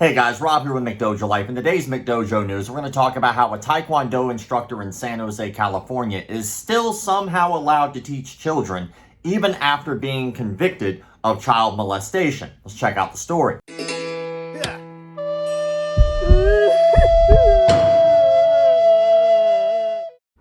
Hey guys, Rob here with McDojoLife. In today's McDojo news, we're going to talk about how a Taekwondo instructor in San Jose, California is still somehow allowed to teach children even after being convicted of child molestation. Let's check out the story.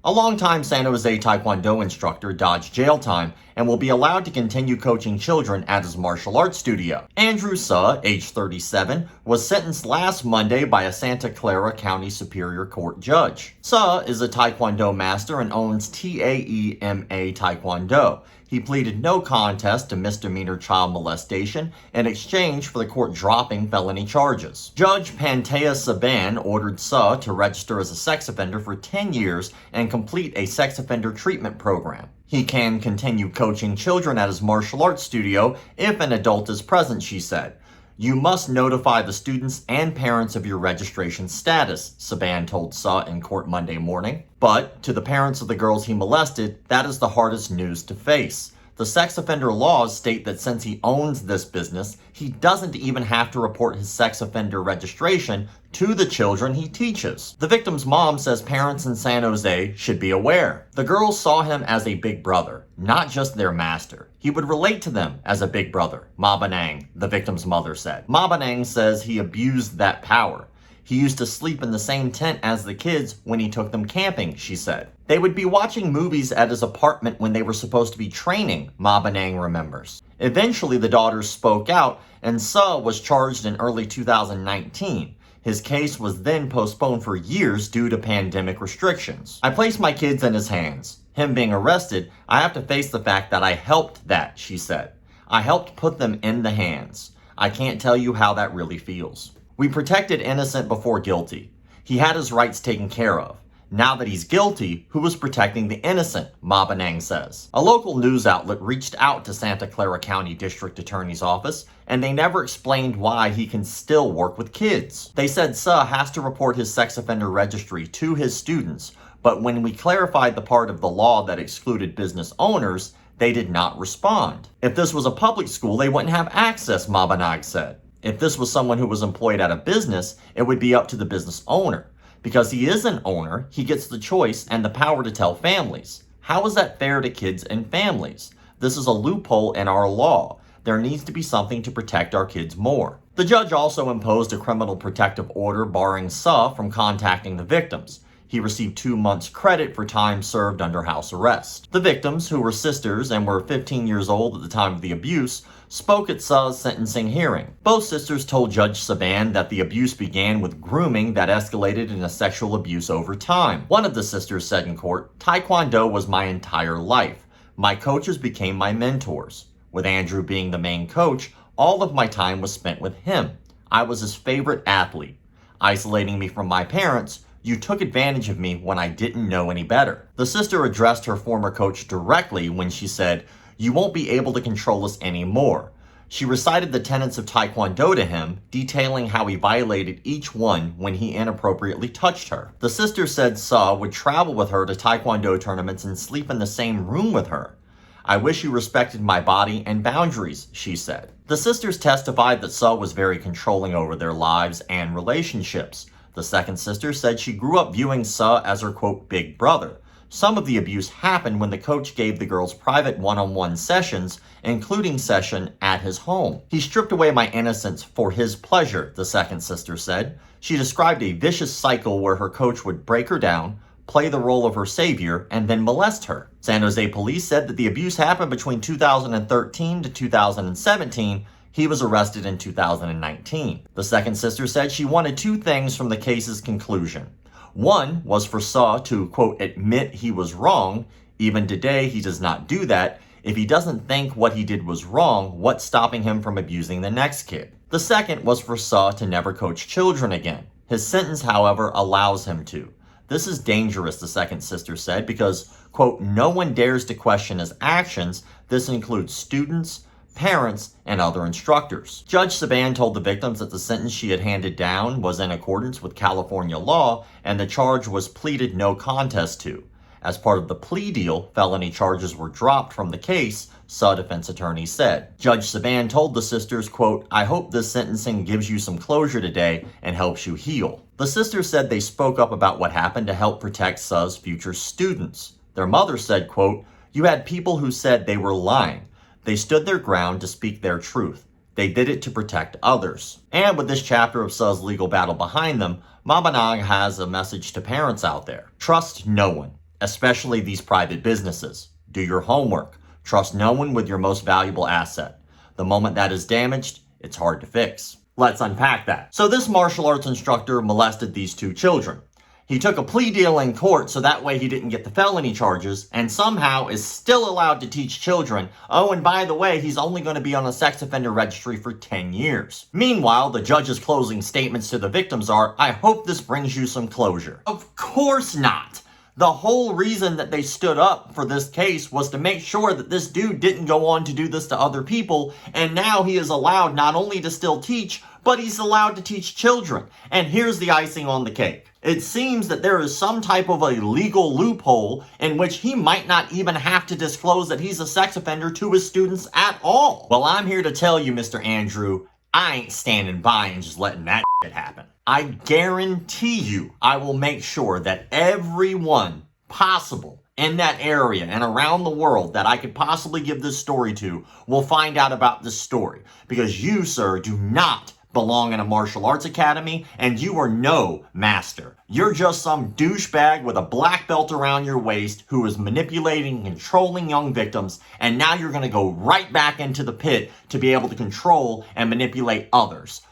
A longtime San Jose Taekwondo instructor dodged jail time and will be allowed to continue coaching children at his martial arts studio. Andrew Suh, age 37, was sentenced last Monday by a Santa Clara County Superior Court judge. Suh is a Taekwondo master and owns TAEMA Taekwondo. He pleaded no contest to misdemeanor child molestation in exchange for the court dropping felony charges. Judge Pantea Saban ordered Suh to register as a sex offender for 10 years and complete a sex offender treatment program. He can continue coaching children at his martial arts studio if an adult is present, she said. You must notify the students and parents of your registration status, Saban told Suh in court Monday morning. But to the parents of the girls he molested, that is the hardest news to face. The sex offender laws state that since he owns this business, he doesn't even have to report his sex offender registration to the children he teaches. The victim's mom says parents in San Jose should be aware. The girls saw him as a big brother, not just their master. He would relate to them as a big brother, Ma Banang, the victim's mother said. Ma Banang says he abused that power. He used to sleep in the same tent as the kids when he took them camping, she said. They would be watching movies at his apartment when they were supposed to be training, Ma Banang remembers. Eventually, the daughters spoke out, and Suh was charged in early 2019. His case was then postponed for years due to pandemic restrictions. I placed my kids in his hands. Him being arrested, I have to face the fact that I helped that, she said. I helped put them in the hands. I can't tell you how that really feels. We protected innocent before guilty. He had his rights taken care of. Now that he's guilty, who is protecting the innocent, Ma Banang says. A local news outlet reached out to Santa Clara County District Attorney's Office, and they never explained why he can still work with kids. They said Suh has to report his sex offender registry to his students, but when we clarified the part of the law that excluded business owners, they did not respond. If this was a public school, they wouldn't have access, Ma Banang said. If this was someone who was employed at a business, it would be up to the business owner. Because he is an owner, he gets the choice and the power to tell families. How is that fair to kids and families? This is a loophole in our law. There needs to be something to protect our kids more. The judge also imposed a criminal protective order barring Suh from contacting the victims. He received 2 months credit for time served under house arrest. The victims, who were sisters and were 15 years old at the time of the abuse, spoke at Suh's sentencing hearing. Both sisters told Judge Saban that the abuse began with grooming that escalated into sexual abuse over time. One of the sisters said in court, "Taekwondo was my entire life. My coaches became my mentors. With Andrew being the main coach, all of my time was spent with him. I was his favorite athlete. Isolating me from my parents, you took advantage of me when I didn't know any better." The sister addressed her former coach directly when she said, "You won't be able to control us anymore." She recited the tenets of Taekwondo to him, detailing how he violated each one when he inappropriately touched her. The sister said Suh would travel with her to Taekwondo tournaments and sleep in the same room with her. "I wish you respected my body and boundaries," she said. The sisters testified that Suh was very controlling over their lives and relationships. The second sister said she grew up viewing Suh as her, quote, big brother. Some of the abuse happened when the coach gave the girls private one-on-one sessions, including session at his home. "He stripped away my innocence for his pleasure," the second sister said. She described a vicious cycle where her coach would break her down, play the role of her savior, and then molest her. San Jose police said that the abuse happened between 2013 to 2017. He was arrested in 2019. The second sister said she wanted 2 things from the case's conclusion. One was for Suh to, quote, admit he was wrong. Even today, he does not do that. If he doesn't think what he did was wrong, what's stopping him from abusing the next kid? The second was for Suh to never coach children again. His sentence, however, allows him to. This is dangerous, the second sister said, because, quote, no one dares to question his actions. This includes students, parents, and other instructors. Judge Saban told the victims that the sentence she had handed down was in accordance with California law, and the charge was pleaded no contest to. As part of the plea deal, felony charges were dropped from the case Suh defense attorney said. Judge Saban told the sisters, quote, "I hope this sentencing gives you some closure today and helps you heal." The sisters said they spoke up about what happened to help protect Suh's future students. Their mother said, quote, "You had people who said they were lying. They stood their ground to speak their truth. They did it to protect others." And with this chapter of Suh's legal battle behind them, Mama Nang has a message to parents out there. Trust no one, especially these private businesses. Do your homework. Trust no one with your most valuable asset. The moment that is damaged, it's hard to fix. Let's unpack that. So this martial arts instructor molested these two children. He took a plea deal in court so that way he didn't get the felony charges, and somehow is still allowed to teach children. Oh, and by the way, he's only going to be on a sex offender registry for 10 years. Meanwhile, the judge's closing statements to the victims are, "I hope this brings you some closure." Of course not. The whole reason that they stood up for this case was to make sure that this dude didn't go on to do this to other people, and now he is allowed not only to still teach, but he's allowed to teach children. And here's the icing on the cake. It seems that there is some type of a legal loophole in which he might not even have to disclose that he's a sex offender to his students at all. Well, I'm here to tell you, Mr. Andrew, I ain't standing by and just letting that shit happen. I guarantee you I will make sure that everyone possible in that area and around the world that I could possibly give this story to will find out about this story. Because you, sir, do not belong in a martial arts academy, and you are no master. You're just some douchebag with a black belt around your waist who is manipulating and controlling young victims, and now you're going to go right back into the pit to be able to control and manipulate others.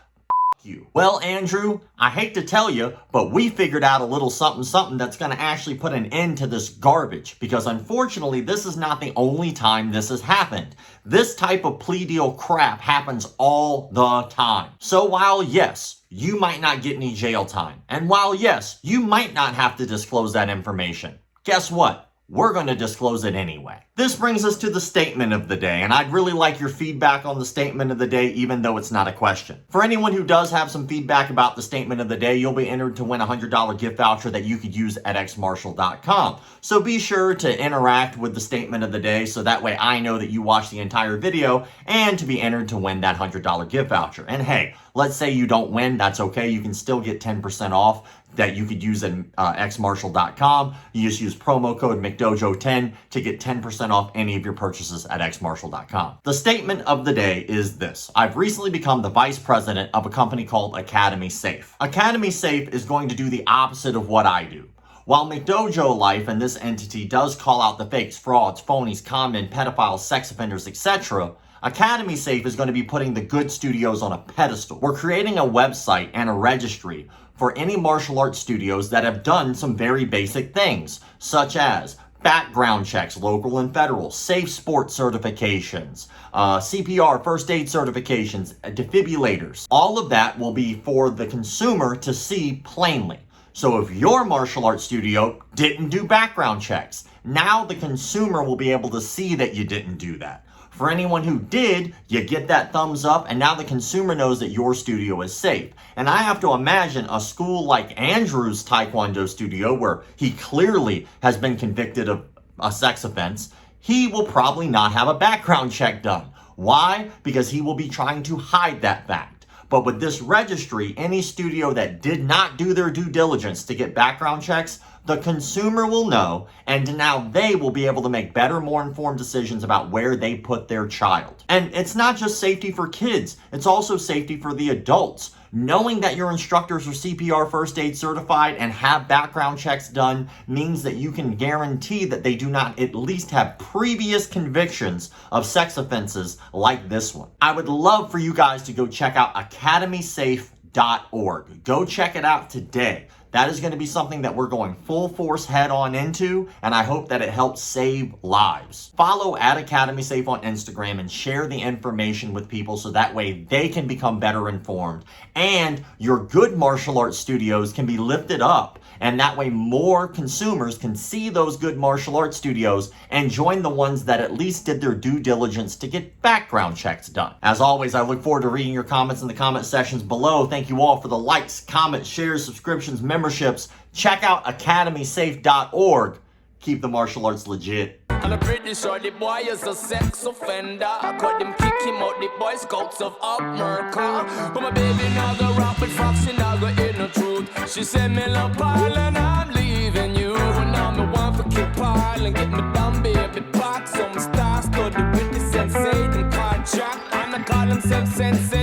You. Well, Andrew, I hate to tell you, but we figured out a little something that's going to actually put an end to this garbage, because unfortunately this is not the only time this has happened. This type of plea deal crap happens all the time. So while yes, you might not get any jail time, and while yes, you might not have to disclose that information, guess what? We're going to disclose it anyway. This brings us to the statement of the day, and I'd really like your feedback on the statement of the day, even though it's not a question. For anyone who does have some feedback about the statement of the day, you'll be entered to win a $100 gift voucher that you could use at xmartial.com. So be sure to interact with the statement of the day so that way I know that you watched the entire video and to be entered to win that $100 gift voucher. And hey, let's say you don't win, that's okay. You can still get 10% off that you could use at xmartial.com. You just use promo code McDojo10 to get 10% off any of your purchases at xmartial.com. The statement of the day is this. I've recently become the vice president of a company called Academy Safe. Academy Safe is going to do the opposite of what I do. While McDojoLife and this entity does call out the fakes, frauds, phonies, conmen, pedophiles, sex offenders, etc., Academy Safe is going to be putting the good studios on a pedestal. We're creating a website and a registry for any martial arts studios that have done some very basic things, such as background checks, local and federal, safe sport certifications, CPR, first aid certifications, defibrillators. All of that will be for the consumer to see plainly. So if your martial arts studio didn't do background checks, now the consumer will be able to see that you didn't do that. For anyone who did, you get that thumbs up, and now the consumer knows that your studio is safe. And I have to imagine a school like Andrew's Taekwondo studio, where he clearly has been convicted of a sex offense, he will probably not have a background check done. Why? Because he will be trying to hide that fact. But with this registry, any studio that did not do their due diligence to get background checks, the consumer will know, and now they will be able to make better, more informed decisions about where they put their child. And it's not just safety for kids, it's also safety for the adults. Knowing that your instructors are CPR first aid certified and have background checks done means that you can guarantee that they do not at least have previous convictions of sex offenses like this one. I would love for you guys to go check out academysafe.org. Go check it out today. That is going to be something that we're going full force head on into, and I hope that it helps save lives. Follow at Academy Safe on Instagram and share the information with people so that way they can become better informed and your good martial arts studios can be lifted up, and that way more consumers can see those good martial arts studios and join the ones that at least did their due diligence to get background checks done. As always, I look forward to reading your comments in the comment sections below. Thank you all for the likes, comments, shares, subscriptions, memberships. Check out academysafe.org, Keep the martial arts legit. And I'm pretty sure the boy is a sex offender. I cut him, kick him out, the Boy Scouts of America. But my baby now go rap with Fox, she now go in the truth. She said, me love Paul and I'm leaving you. And now me want for keep Paul and get me down, baby, back. Some stars study with the sensei, them call Jack. And I call himself Sensei.